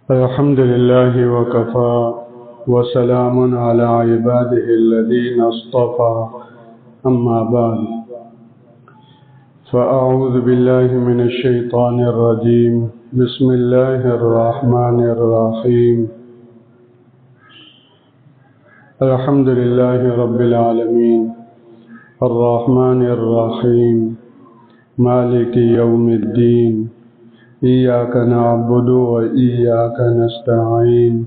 الحمد لله وكفى وسلام على عباده الذين اصطفى أما بعد فأعوذ بالله من الشيطان الرجيم بسم الله الرحمن الرحيم الحمد لله رب العالمين الرحمن الرحيم مالك يوم الدين إياك نعبد وإياك نستعين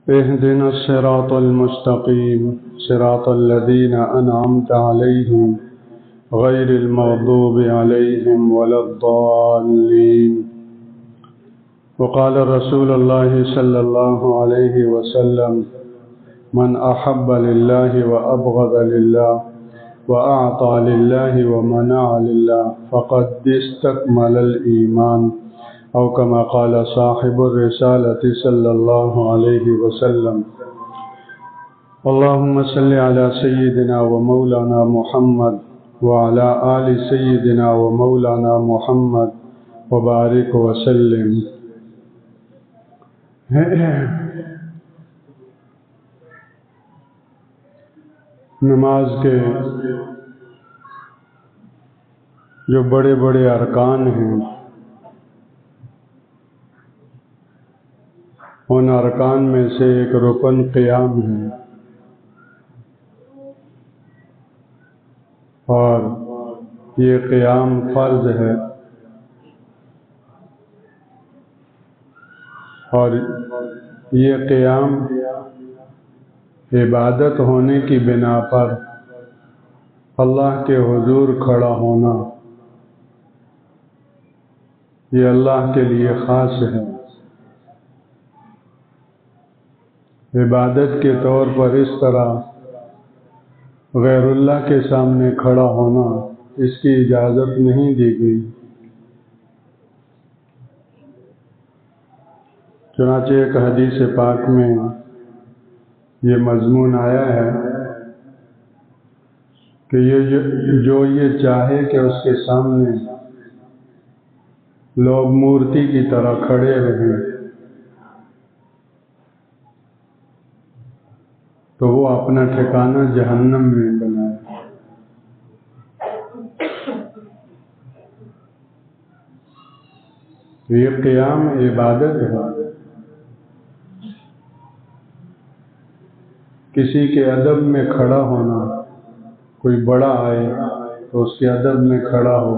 اهدنا الصراط المستقيم صراط الذين أنعمت عليهم غير المغضوب عليهم ولا الضالين. وقال رسول الله صلى الله عليه وسلم من أحب لله وأبغض لله وأعطى لله ومنع لله فقد استكمل الإيمان أو كما قال صاحب الرسالة صلى الله عليه وسلم. اللهم صل على سيدنا ومولانا محمد وعلى آل سيدنا ومولانا محمد وبارك وسلم. نماز کے جو بڑے بڑے ارکان ہیں ان ارکان میں سے ایک رکن قیام ہے، اور یہ قیام فرض ہے، اور یہ قیام عبادت ہونے کی بنا پر اللہ کے حضور کھڑا ہونا یہ اللہ کے لیے خاص ہے۔ عبادت کے طور پر اس طرح غیر اللہ کے سامنے کھڑا ہونا اس کی اجازت نہیں دی گئی۔ چنانچہ ایک حدیث پاک میں یہ مضمون آیا ہے کہ جو یہ چاہے کہ اس کے سامنے لوگ مورتی کی طرح کھڑے رہیں تو وہ اپنا ٹھکانہ جہنم میں بنائے۔ یہ قیام عبادت ہے۔ کسی کے ادب میں کھڑا ہونا، کوئی بڑا آئے تو اس کے ادب میں کھڑا ہو،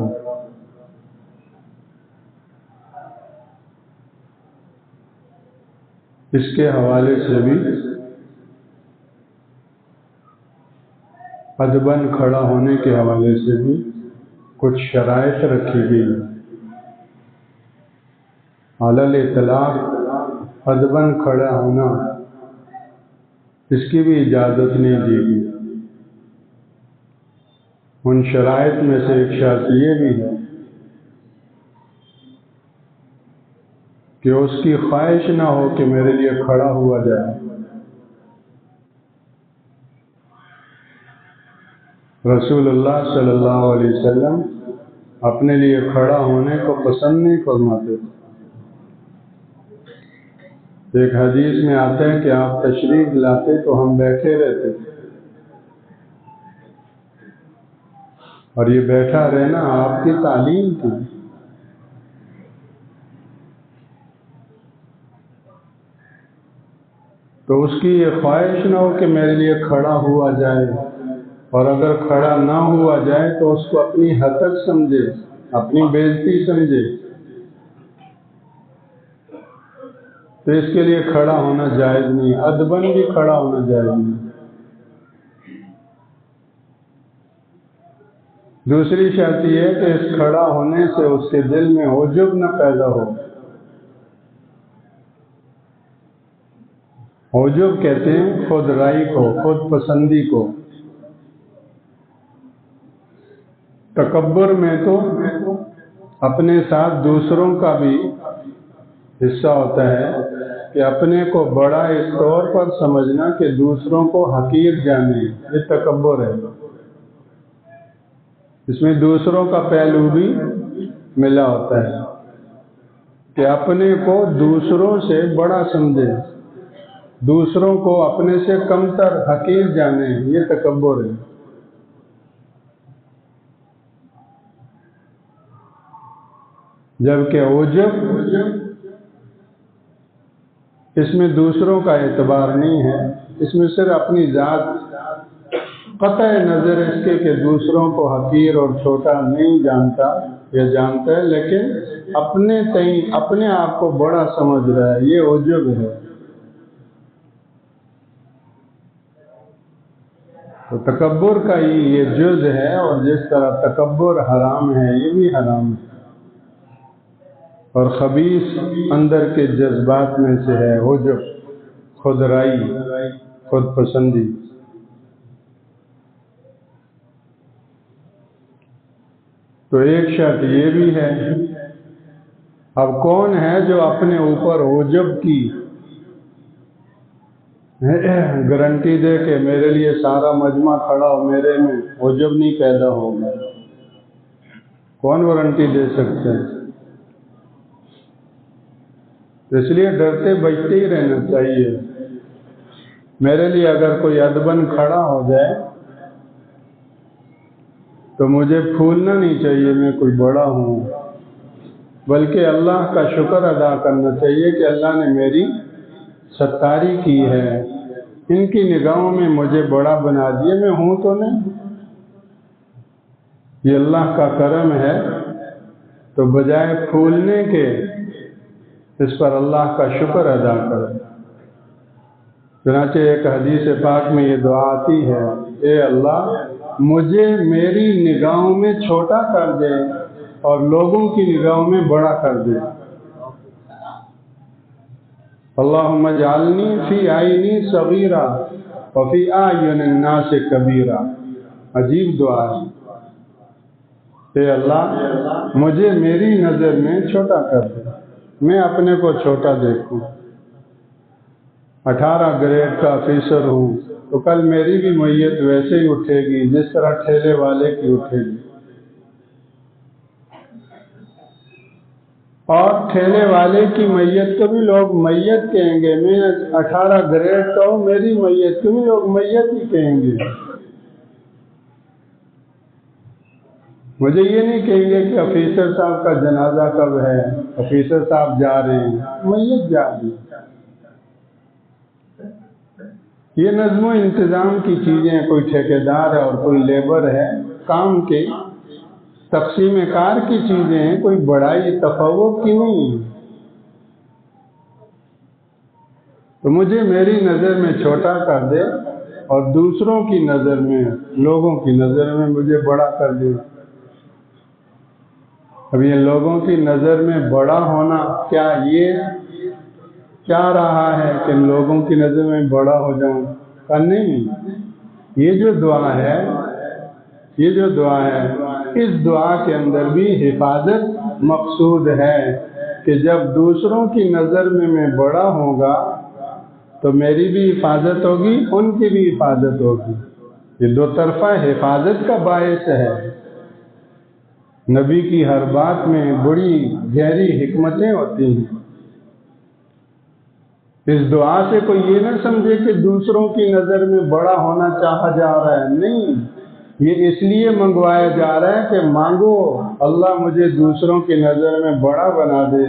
اس کے حوالے سے بھی ادباً کھڑا ہونے کے حوالے سے بھی کچھ شرائط رکھی گئی۔ علی الاطلاق ادباً کھڑا ہونا اس کی بھی اجازت نہیں دی گئی۔ ان شرائط میں سے ایک شرط یہ بھی ہے کہ اس کی خواہش نہ ہو کہ میرے لیے کھڑا ہوا جائے۔ رسول اللہ صلی اللہ علیہ وسلم اپنے لیے کھڑا ہونے کو پسند نہیں فرماتے۔ ایک حدیث میں آتا ہے کہ آپ تشریف لاتے تو ہم بیٹھے رہتے، اور یہ بیٹھا رہنا آپ کی تعلیم تھی۔ تو اس کی یہ خواہش نہ ہو کہ میرے لیے کھڑا ہوا جائے، اور اگر کھڑا نہ ہوا جائے تو اس کو اپنی حقیقت سمجھے، اپنی بےعزتی سمجھے، تو اس کے لیے کھڑا ہونا جائز نہیں، ادباً بھی کھڑا ہونا جائز نہیں۔ دوسری شرط یہ ہے کہ اس کھڑا ہونے سے اس کے دل میں عجب نہ پیدا ہو۔ عجب کہتے ہیں خود رائی کو، خود پسندی کو۔ تکبر میں تو اپنے ساتھ دوسروں کا بھی حصہ ہوتا ہے کہ اپنے کو بڑا اس طور پر سمجھنا کہ دوسروں کو حقیر جانے، یہ تکبر ہے۔ اس میں دوسروں کا پہلو بھی ملا ہوتا ہے۔ کہ اپنے کو دوسروں سے بڑا سمجھے، دوسروں کو اپنے سے کمتر حقیر جانے، یہ تکبر ہے۔ جبکہ عجب اس میں دوسروں کا اعتبار نہیں ہے، اس میں صرف اپنی ذات، قطع نظر اس کے کہ دوسروں کو حقیر اور چھوٹا نہیں جانتا یا جانتا ہے، لیکن اپنے آپ کو بڑا سمجھ رہا ہے، یہ عجب ہے۔ تو تکبر کا ہی یہ جز ہے، اور جس طرح تکبر حرام ہے یہ بھی حرام ہے، اور خبیث اندر کے جذبات میں سے ہے عجب، خودرائی، خود پسندی۔ تو ایک شرط یہ بھی ہے، اب کون ہے جو اپنے اوپر عجب کی گارنٹی دے کہ میرے لیے سارا مجمع کھڑا ہو، میرے میں عجب نہیں پیدا ہوگا؟ کون وارنٹی دے سکتے ہیں؟ اس لیے ڈرتے بچتے ہی رہنا چاہیے۔ میرے لیے اگر کوئی ادبن کھڑا ہو جائے تو مجھے پھولنا نہیں چاہیے میں کوئی بڑا ہوں، بلکہ اللہ کا شکر ادا کرنا چاہیے کہ اللہ نے میری ستاری کی ہے، ان کی نگاہوں میں مجھے بڑا بنا دیا، میں ہوں تو نہیں، یہ اللہ کا کرم ہے۔ تو بجائے پھولنے کے اس پر اللہ کا شکر ادا کریں۔ چنانچہ ایک حدیث پاک میں یہ دعا آتی ہے، اے اللہ مجھے میری نگاہوں میں چھوٹا کر دے اور لوگوں کی نگاہوں میں بڑا کر دے۔ اللہم اجعلنی فی عینی صغیرا وفی اعین الناس کبیرا۔ عجیب دعا ہے، اے اللہ مجھے میری نظر میں چھوٹا کر دے، میں اپنے کو چھوٹا دیکھوں۔ 18 گریڈ کا آفیسر ہوں تو کل میری بھی میت ویسے ہی اٹھے گی جس طرح ٹھیلے والے کی اٹھے گی، اور ٹھیلے والے کی میت کو بھی لوگ میت کہیں گے، میں 18 گریڈ کا ہوں میری میت کو بھی لوگ میت ہی کہیں گے۔ مجھے یہ نہیں کہیں گے کہ آفیسر صاحب کا جنازہ کب ہے، آفیسر صاحب جا رہے ہیں، میت جا رہی ہے۔ یہ نظم و انتظام کی چیزیں، کوئی ٹھیکیدار ہے اور کوئی لیبر ہے، کام کے تقسیم کار کی چیزیں ہیں، کوئی بڑائی تفوق کی نہیں ہے۔ تو مجھے میری نظر میں چھوٹا کر دے اور دوسروں کی نظر میں، لوگوں کی نظر میں مجھے بڑا کر دے۔ اب یہ لوگوں کی نظر میں بڑا ہونا کیا یہ چاہ رہا ہے کہ لوگوں کی نظر میں بڑا ہو جاؤں؟ کہ نہیں، یہ جو دعا ہے اس دعا کے اندر بھی حفاظت مقصود ہے کہ جب دوسروں کی نظر میں بڑا ہوگا تو میری بھی حفاظت ہوگی، ان کی بھی حفاظت ہوگی۔ یہ دو طرفہ حفاظت کا باعث ہے۔ نبی کی ہر بات میں بڑی گہری حکمتیں ہوتی ہیں۔ اس دعا سے کوئی یہ نہ سمجھے کہ دوسروں کی نظر میں بڑا ہونا چاہا جا رہا ہے، نہیں، یہ اس لیے منگوایا جا رہا ہے کہ مانگو اللہ مجھے دوسروں کی نظر میں بڑا بنا دے،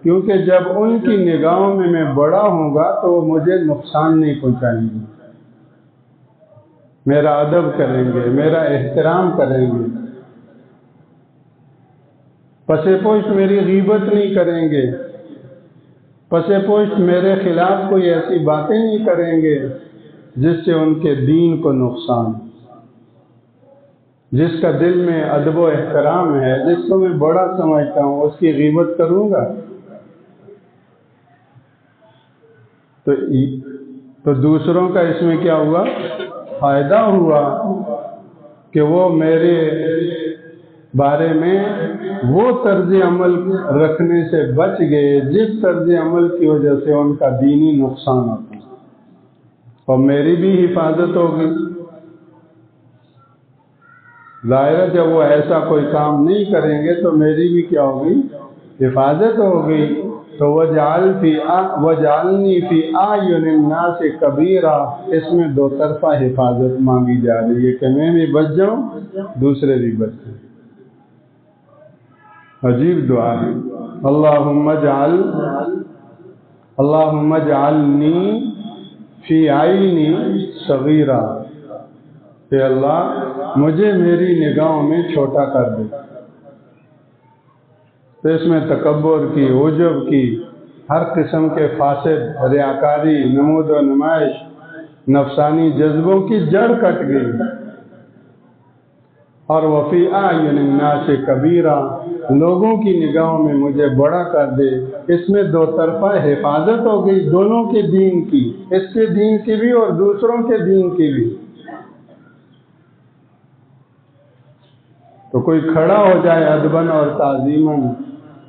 کیونکہ جب ان کی نگاہوں میں میں بڑا ہوں گا تو وہ مجھے نقصان نہیں پہنچائیں گے، میرا ادب کریں گے، میرا احترام کریں گے، پسے پوشت میری غیبت نہیں کریں گے، پسے پوشت میرے خلاف کوئی ایسی باتیں نہیں کریں گے جس سے ان کے دین کو نقصان۔ جس کا دل میں ادب و احترام ہے، جس کو میں بڑا سمجھتا ہوں، اس کی غیبت کروں گا تو دوسروں کا اس میں کیا ہوا؟ فائدہ ہوا کہ وہ میرے بارے میں وہ طرز عمل رکھنے سے بچ گئے جس طرز عمل کی وجہ سے ان کا دینی نقصان ہوتا ہے، اور میری بھی حفاظت ہوگی۔ ظاہر ہے جب وہ ایسا کوئی کام نہیں کریں گے تو میری بھی کیا ہوگی؟ حفاظت ہو گئی تو وجعلنی فی اعین الناس کبیرا، اس میں دو طرفہ حفاظت مانگی جا رہی ہے کہ میں بھی بچ جاؤں، دوسرے بھی بچ جاؤں۔ عجیب دعا ہے۔ اللہم اجعلنی فی عینی صغیرا، کہ اللہ مجھے میری نگاہوں میں چھوٹا کر دے۔ تو اس میں تکبر کی، عجب کی، ہر قسم کے فاسد، ریاکاری، نمود و نمائش، نفسانی جذبوں کی جڑ کٹ گئی۔ اور وفی اعین الناس کبیرا، لوگوں کی نگاہوں میں مجھے بڑا کر دے، اس میں دو طرفہ حفاظت ہو گئی دونوں کے دین کی، اس کے دین کی بھی اور دوسروں کے دین کی بھی۔ تو کوئی کھڑا ہو جائے ادباً اور تعظیماً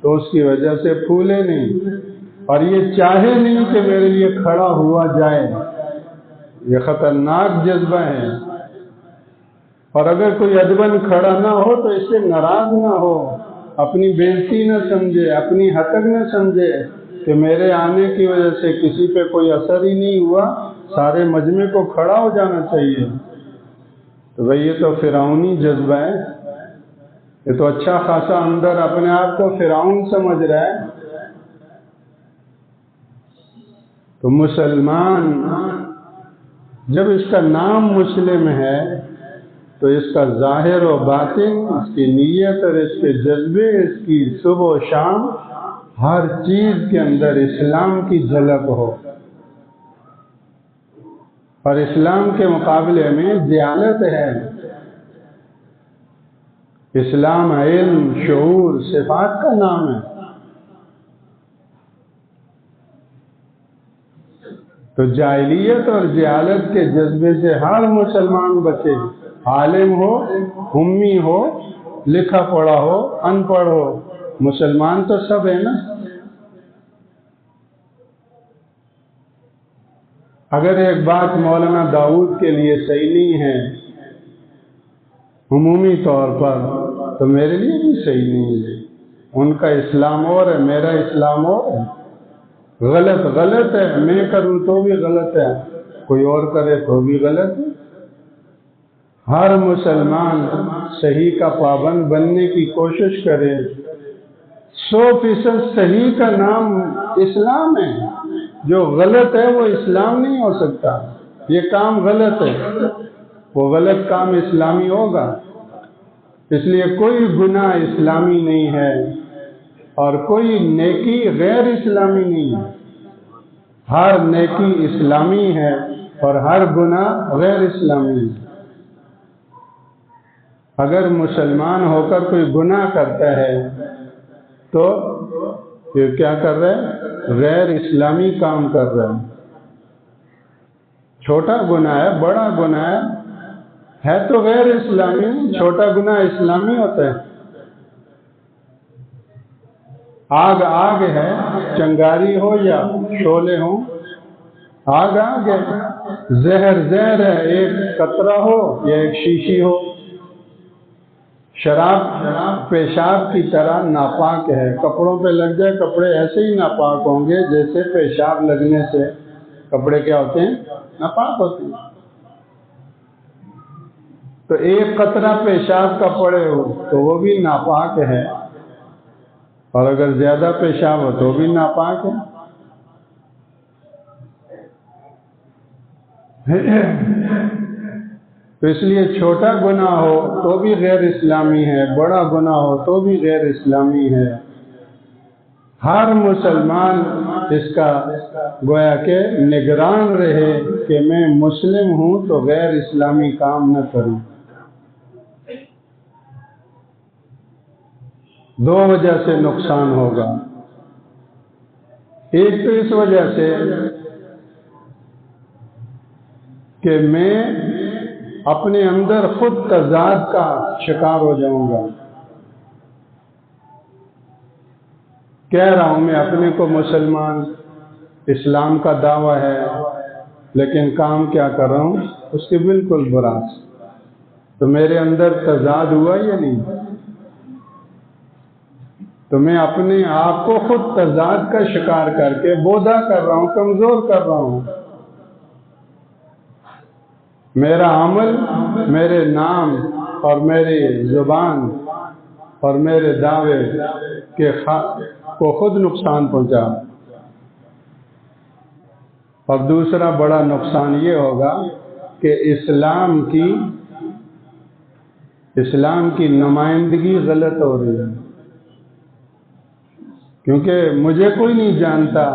تو اس کی وجہ سے پھولے نہیں، اور یہ چاہے نہیں کہ میرے لیے کھڑا ہوا جائے، یہ خطرناک جذبہ ہے۔ اور اگر کوئی ادباً کھڑا نہ ہو تو اس سے ناراض نہ ہو، اپنی بےزتی نہ سمجھے، اپنی حقیق نہ سمجھے کہ میرے آنے کی وجہ سے کسی پہ کوئی اثر ہی نہیں ہوا، سارے مجمع کو کھڑا ہو جانا چاہیے۔ تو بھئی یہ تو فرعونی جذبہ ہے، یہ تو اچھا خاصا اندر اپنے آپ کو فرعون سمجھ رہا ہے۔ تو مسلمان جب اس کا نام مسلم ہے تو اس کا ظاہر و باطن، اس کی نیت اور اس کے جذبے، اس کی صبح و شام، ہر چیز کے اندر اسلام کی جھلک ہو۔ اور اسلام کے مقابلے میں جہالت ہے۔ اسلام علم، شعور، صفات کا نام ہے۔ تو جاہلیت اور جہالت کے جذبے سے ہر مسلمان بچے، عالم ہو، امی ہو، لکھا پڑھا ہو، ان پڑھ ہو، مسلمان تو سب ہے نا۔ اگر ایک بات مولانا داؤد کے لیے صحیح نہیں ہے عمومی طور پر، تو میرے لیے بھی صحیح نہیں ہے۔ ان کا اسلام اور ہے، میرا اسلام اور ہے۔ غلط غلط ہے، میں کروں تو بھی غلط ہے، کوئی اور کرے تو بھی غلط ہے۔ ہر مسلمان صحیح کا پابند بننے کی کوشش کرے۔ 100% صحیح کا نام اسلام ہے، جو غلط ہے وہ اسلام نہیں ہو سکتا۔ یہ کام غلط ہے، وہ غلط کام اسلامی ہوگا۔ اس لیے کوئی گناہ اسلامی نہیں ہے اور کوئی نیکی غیر اسلامی نہیں ہے۔ ہر نیکی اسلامی ہے اور ہر گناہ غیر اسلامی ہے۔ اگر مسلمان ہو کر کوئی گناہ کرتا ہے تو یہ کیا کر رہا ہے؟ غیر اسلامی کام کر رہا ہے۔ چھوٹا گناہ ہے، بڑا گناہ ہے تو غیر اسلامی، چھوٹا گناہ اسلامی ہوتا ہے۔ آگ آگ ہے، چنگاری ہو یا شعلے ہوں، آگ آگ ہے۔ زہر زہر ہے، ایک قطرہ ہو یا ایک شیشی ہو۔ شراب پیشاب کی طرح ناپاک ہے، کپڑوں پہ لگ جائے کپڑے ایسے ہی ناپاک ہوں گے جیسے پیشاب لگنے سے کپڑے کیا ہوتے ہیں؟ ناپاک ہوتے ہیں۔ تو ایک قطرہ پیشاب کا پڑے ہو تو وہ بھی ناپاک ہے، اور اگر زیادہ پیشاب ہو تو بھی ناپاک ہے۔ تو اس لیے چھوٹا گناہ ہو تو بھی غیر اسلامی ہے، بڑا گناہ ہو تو بھی غیر اسلامی ہے۔ ہر مسلمان اس کا گویا کہ نگران رہے کہ میں مسلم ہوں تو غیر اسلامی کام نہ کروں۔ دو وجہ سے نقصان ہوگا۔ ایک تو اس وجہ سے کہ میں اپنے اندر خود تضاد کا شکار ہو جاؤں گا۔ کہہ رہا ہوں میں اپنے کو مسلمان، اسلام کا دعویٰ ہے، لیکن کام کیا کر رہا ہوں اس کے بالکل برعکس۔ تو میرے اندر تضاد ہوا یا نہیں؟ تو میں اپنے آپ کو خود تضاد کا شکار کر کے بودا کر رہا ہوں، کمزور کر رہا ہوں۔ میرا عمل میرے نام اور میری زبان اور میرے دعوے کو خود نقصان پہنچا، اور دوسرا بڑا نقصان یہ ہوگا کہ اسلام کی نمائندگی غلط ہو رہی ہے، کیونکہ مجھے کوئی نہیں جانتا،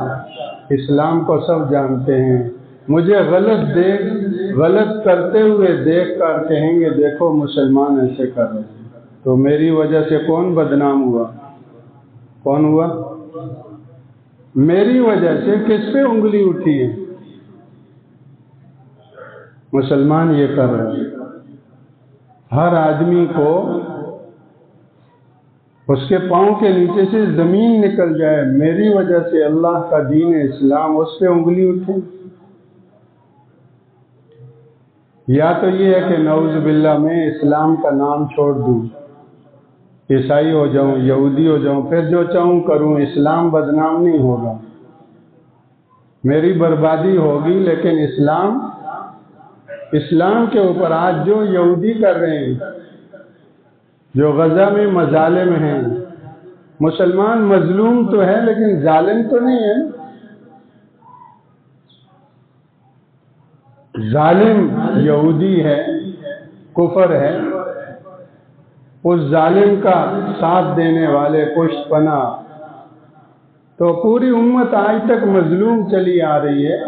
اسلام کو سب جانتے ہیں۔ مجھے غلط کرتے ہوئے دیکھ کر کہیں گے دیکھو مسلمان ایسے کر رہے ہیں، تو میری وجہ سے کون بدنام ہوا؟ کون ہوا؟ میری وجہ سے کس پہ انگلی اٹھی ہے؟ مسلمان یہ کر رہے ہیں۔ ہر آدمی کو اس کے پاؤں کے نیچے سے زمین نکل جائے، میری وجہ سے اللہ کا دین اسلام، اس پہ انگلی اٹھے۔ یا تو یہ ہے کہ نعوذ باللہ میں اسلام کا نام چھوڑ دوں، عیسائی ہو جاؤں، یہودی ہو جاؤں، پھر جو چاہوں کروں، اسلام بدنام نہیں ہوگا، میری بربادی ہوگی، لیکن اسلام کے اوپر آج جو یہودی کر رہے ہیں، جو غزہ میں مظالم ہیں، مسلمان مظلوم تو ہے لیکن ظالم تو نہیں ہے۔ ظالم یہودی ہے، کفر ہے، اس ظالم کا ساتھ دینے والے پشت پناہ، تو پوری امت آج تک مظلوم چلی آ رہی ہے۔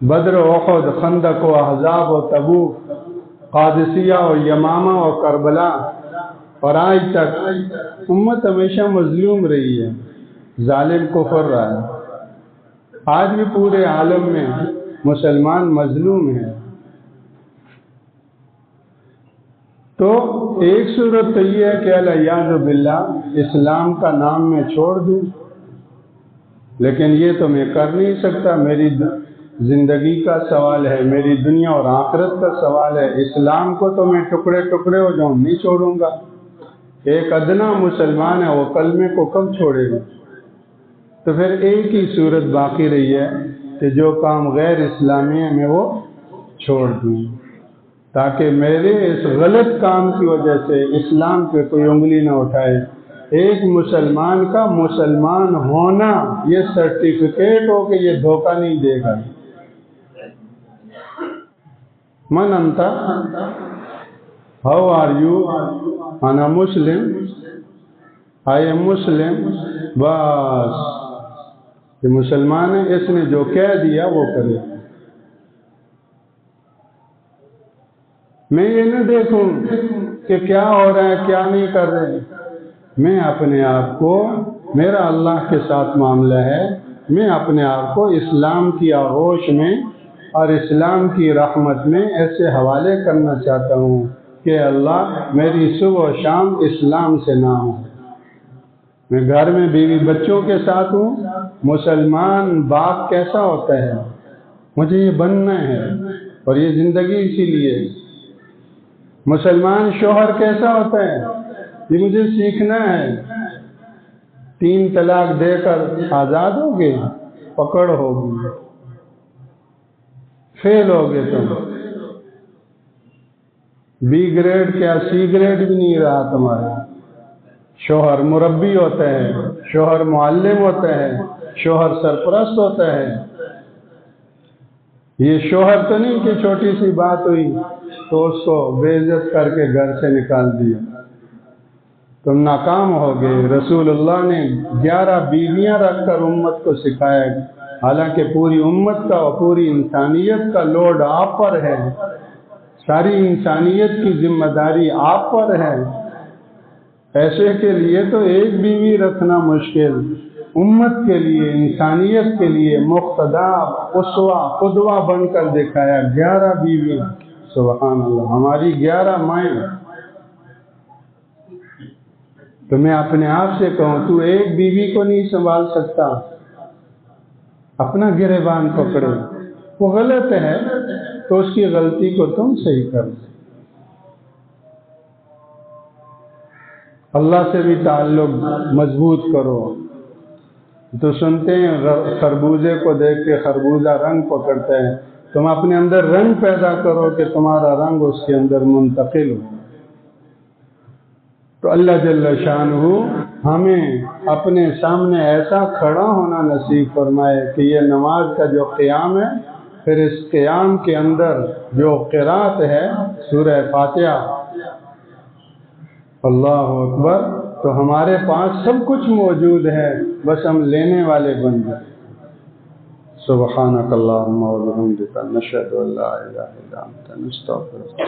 بدر و احد، خندق و احزاب و تبوک، قادسیہ و یمامہ و کربلا، اور آج تک امت ہمیشہ مظلوم رہی ہے، ظالم کفر رہا ہے۔ آج بھی پورے عالم میں مسلمان مظلوم ہیں۔ تو ایک صورت تو یہ ہے کہ الیاذ باللہ اسلام کا نام میں چھوڑ دوں، لیکن یہ تو میں کر نہیں سکتا، میری زندگی کا سوال ہے، میری دنیا اور آخرت کا سوال ہے۔ اسلام کو تو میں ٹکڑے ٹکڑے ہو جاؤں نہیں چھوڑوں گا۔ ایک ادنا مسلمان ہے، وہ کلمے کو کب چھوڑے گا؟ تو پھر ایک ہی صورت باقی رہی ہے کہ جو کام غیر اسلامی ہے میں وہ چھوڑ دوں، تاکہ میرے اس غلط کام کی وجہ سے اسلام پہ کوئی انگلی نہ اٹھائے۔ ایک مسلمان کا مسلمان ہونا یہ سرٹیفکیٹ ہو کہ یہ دھوکہ نہیں دے گا۔ من انت؟ How are you? انا مسلم، آئی ایم مسلم، بس یہ مسلمان ہے، اس نے جو کہہ دیا وہ کرے۔ میں یہ نہ دیکھوں کہ کیا ہو رہا ہے کیا نہیں کر رہے، میں اپنے آپ کو، میرا اللہ کے ساتھ معاملہ ہے، میں اپنے آپ کو اسلام کی آغوش میں اور اسلام کی رحمت میں ایسے حوالے کرنا چاہتا ہوں کہ اللہ میری صبح و شام اسلام سے نہ ہو۔ میں گھر میں بیوی بچوں کے ساتھ ہوں، مسلمان باپ کیسا ہوتا ہے مجھے یہ بننا ہے، اور یہ زندگی اسی لیے۔ مسلمان شوہر کیسا ہوتا ہے یہ مجھے سیکھنا ہے۔ 3 طلاق دے کر آزاد ہوگے، پکڑ ہوگی، فیل ہوگے تم، بی گریڈ کیا سی گریڈ بھی نہیں رہا تمہارا۔ شوہر مربی ہوتا ہے، شوہر معلم ہوتا ہے، شوہر سرپرست ہوتا ہے۔ یہ شوہر تو نہیں کہ چھوٹی سی بات ہوئی تو اس کو بے عزت کر کے گھر سے نکال دیا، تم ناکام ہو گئے۔ رسول اللہ نے 11 بیویاں رکھ کر امت کو سکھایا، حالانکہ پوری امت کا اور پوری انسانیت کا لوڈ آپ پر ہے، ساری انسانیت کی ذمہ داری آپ پر ہے۔ ایسے کے لیے تو ایک بیوی رکھنا مشکل، امت کے لیے، انسانیت کے لیے مقتدا، اسوہ، قدوہ بن کر دکھایا 11 بیویاں۔ سبحان اللہ، ہماری 11 مائیں۔ تو میں اپنے آپ سے کہوں تو ایک بیوی کو نہیں سنبھال سکتا، اپنا گریبان پکڑے، وہ غلط ہے تو اس کی غلطی کو تم صحیح کر۔ اللہ سے بھی تعلق مضبوط کرو۔ تو سنتے ہیں خربوزے کو دیکھ کے خربوزہ رنگ پکڑتا ہے، تم اپنے اندر رنگ پیدا کرو کہ تمہارا رنگ اس کے اندر منتقل ہو۔ تو اللہ جل شانہ ہمیں اپنے سامنے ایسا کھڑا ہونا نصیب فرمائے کہ یہ نماز کا جو قیام ہے، پھر اس قیام کے اندر جو قرات ہے سورہ فاتحہ، اللہ اکبر، تو ہمارے پاس سب کچھ موجود ہے، بس ہم لینے والے بن جائیں۔ سبحانک اللہم و بحمدک، نشہد ان لا الہ الا انت، نستغفرک۔